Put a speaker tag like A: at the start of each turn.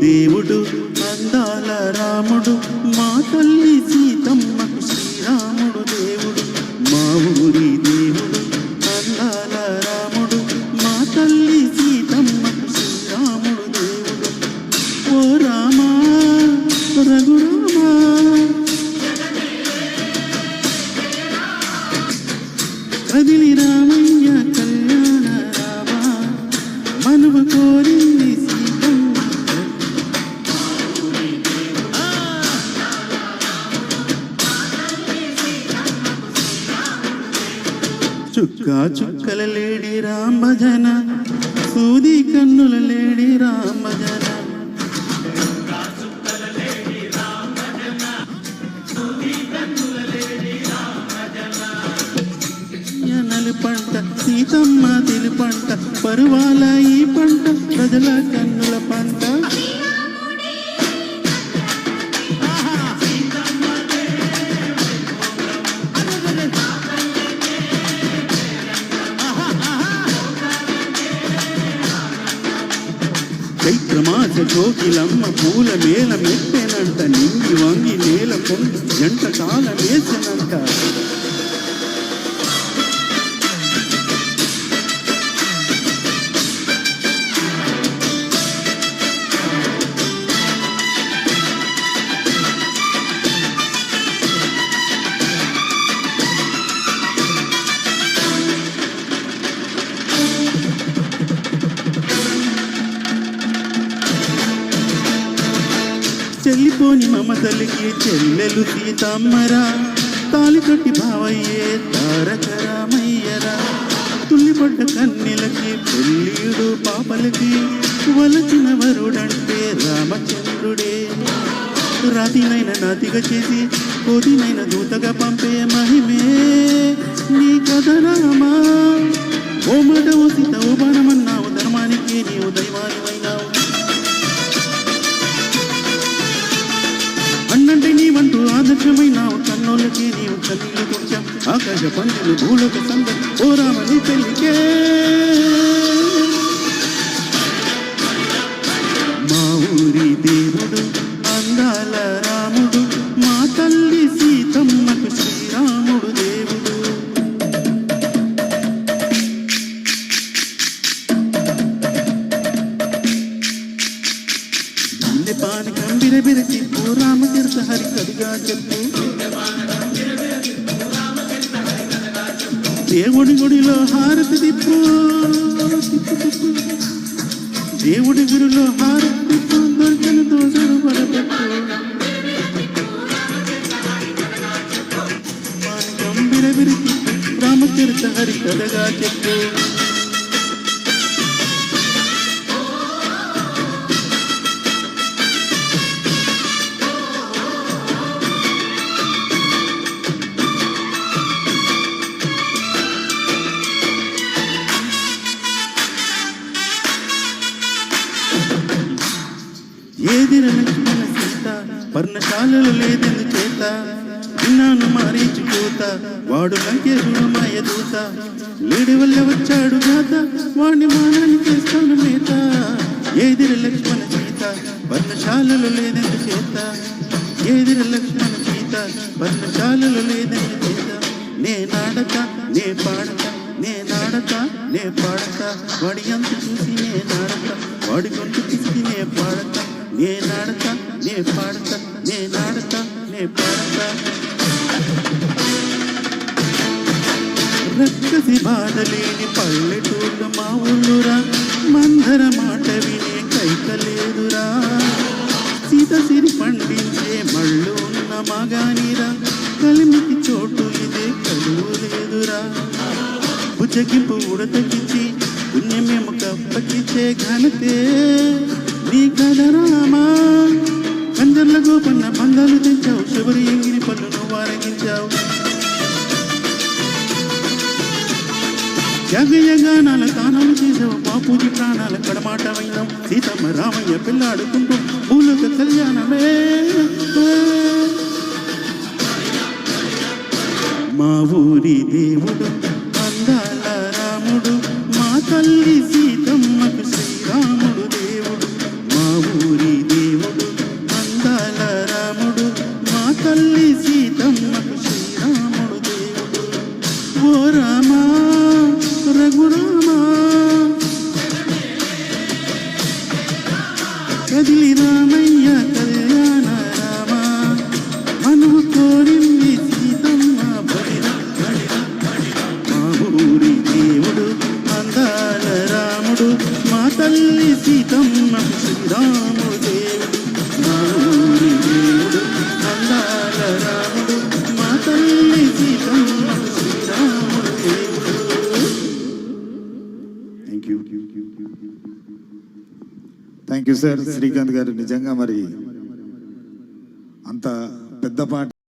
A: దేవుడు అందాల రాముడు మా తల్లి సీతమ్మకు శ్రీరాముడు దేవుడు మా ఊరి దేవుడు అందాల రాముడు మా తల్లి సీతమ్మకు శ్రీరాముడు దేవుడు ఓ రామా రఘురామా కదిలి రామయ్య కళ్యాణ రామా మనువు కోరింది చుక్క చుక్కల లేడి రామజన సూది కన్నుల లేడి రామజన నలు పంట సీతమ్మ తిలి పంట పరువాల ఈ పంట ప్రజల కన్నుల పంట చైత్రమాస కోకిలమ్మ పూల మేల మెట్టెనంట నింగి వంగి నేల పొంగి జంట కాల వేసనంట చెల్లిపోని మమతలికి చెల్లెలు సీతమ్మరా తాలి కట్టి బావయ్యే తారక రామయ్యరా తుల్లిపడ్డ కన్నెలకి పెళ్ళీడు పాపలకి వలచిన వరుడంటే రామచంద్రుడే రాతినైన నాతిగా చేసి కోతినైన దూతగా పంపే మహిమే నీ కథ రామా ఓ మాట ఓ సీత ఓ బాణమన్నావు ధర్మానికి నీవు దైవానివైనావు అన్నంటే నీవంటూ ఆదర్శమైనావు కన్నోళ్ళకి నీవు కన్నీళ్ళు తుడిచాం ఆకాశ పంచులు భూలోక సందం ఓ రామని పెళ్ళికే మా ఊరి దేవుడు అందాల రాముడు మా తల్లి సీతమ్మకు శ్రీరాముడు దేవుడు పానకం బిరబిరచి ఓ రామచరిత హరి కవిగా చెప్పు దేవుడి గుడిలో హారతి తిప్పు దేవుడి గుడిలో హారతి తిప్పు దొరికిన దోషను పడపెట్టు పానకం బిరబిరచి రామచరిత హరి కథగా చెప్పు ఏదిర లక్ష్మణ సీత పర్ణశాలలు లేదెందు చేత విన్నాను మారీచిపోత వాడు లంకేశుడు మాయ దూత లేడి వల్ల వచ్చాడు గాత వాడిని మానాన్ని చేస్తాను మేత ఏదిర లక్ష్మణ సీత పర్ణశాలలు లేదెందు చేత ఏదిర లక్ష్మణ సీత పర్ణశాలలు లేదెందు చేత నే నాడక నే పాడక నే నాడక నే పాడక వాడి అంత చూసి నే నాడక వాడి గొంతు తీసి నే పాడక నే నాడక నే పాడక నే నాడక నే పాడక రక్కసి బాధలేని పల్లెటూళ్ళ మా ఊళ్ళురా మందర మాట వినే కైకలేదురా సీత సిరి పండించే మళ్ళు ఉన్న మగానిరా కలిమికి చోటు ఇదే కలువు లేదురా బుజ్జగింపు ఉడతకిచ్చి పుణ్యమేము కప్పకిచ్చే ఘనతే నీ కథ రామా కంజర్ల గోపన్న బంధాలు తెచ్చావు శబరి ఎంగిరి పళ్ళును వారగించావు త్యాగయ్య గానాల తానాలు చేసావు బాపూజీ ప్రాణాల కడమాటమైనావు సీతమ్మ రామయ్య పిల్లాడుకుంటూ భూలోక కళ్యాణమే మా ఊరి దేవుడు అందాల రాముడు మా తల్లి సీతమ్మకు శ్రీరాముడు దేవుడు మా ఊరి
B: థ్యాంక్ యూ సార్. శ్రీకాంత్ గారు నిజంగా మరి అంత పెద్ద పాట